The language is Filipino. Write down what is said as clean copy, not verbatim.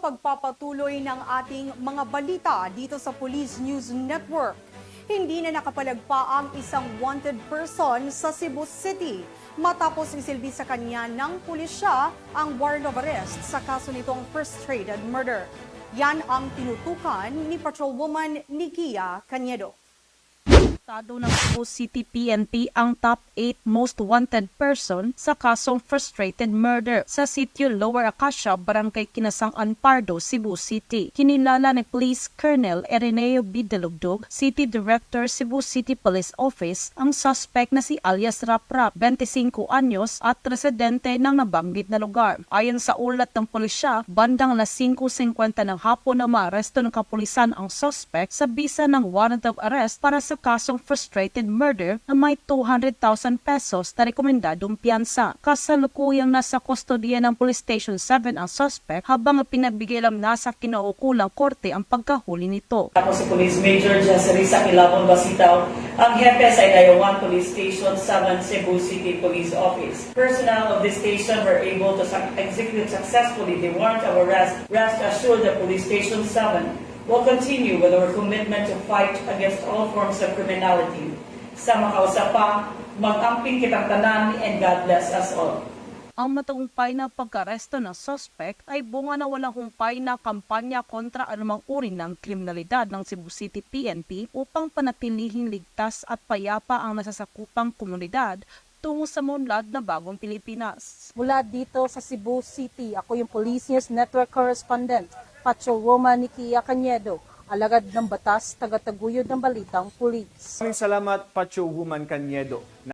pagpapatuloy ng ating mga balita dito sa Police News Network. Hindi na nakapalagpa ang isang wanted person sa Cebu City matapos isilbi sa kanya ng pulisya ang warrant of arrest sa kaso nitong frustrated murder. Yan ang tinutukan ni Patrolwoman Nikia Cañedo. Estado ng Cebu City PNP ang top 8 most wanted person sa kasong frustrated murder sa sitio Lower Acacia, Barangay Kinasangan, Pardo, Cebu City. Kinilala ni Police Colonel Erineo B. Delugdog, City Director, Cebu City Police Office, ang suspect na si alias Raprap, 25 anyos at residente ng nabanggit na lugar. Ayon sa ulat ng pulisya, bandang alas 5:50 ng hapon na maaresto ng kapulisan ang suspect sa bisa ng warrant of arrest para sa kasong frustrated murder na may 200,000 pesos na rekomendadong piyansa. Kasalukuyang nasa kustodiya ng Police Station 7 ang suspect habang pinagbigay lang nasa kinaukulang korte ang pagkahuli nito. Ako si Police Major Jasarisa Kilabon Basitaw, ang hepe sa Inayawan Police Station 7 Cebu City Police Office. Personnel of the station were able to execute successfully the warrant of arrest. Rest assured the Police Station 7 will continue with our commitment to fight against all forms of criminality. Sa makausapa, mag-amping kitang tanan and God bless us all. Ang matagumpay na pagkaresto ng suspect ay bunga na walang humpay na kampanya kontra anumang uri ng kriminalidad ng Cebu City PNP upang panatilihing ligtas at payapa ang nasasakupang komunidad tungo sa munlad na bagong Pilipinas. Mula dito sa Cebu City, ako yung Police News Network Correspondent, Patrolwoman Nikia Cañedo, alagad ng batas, tagataguyod ng balitang pulis. Maraming salamat, Patrolwoman Cañedo.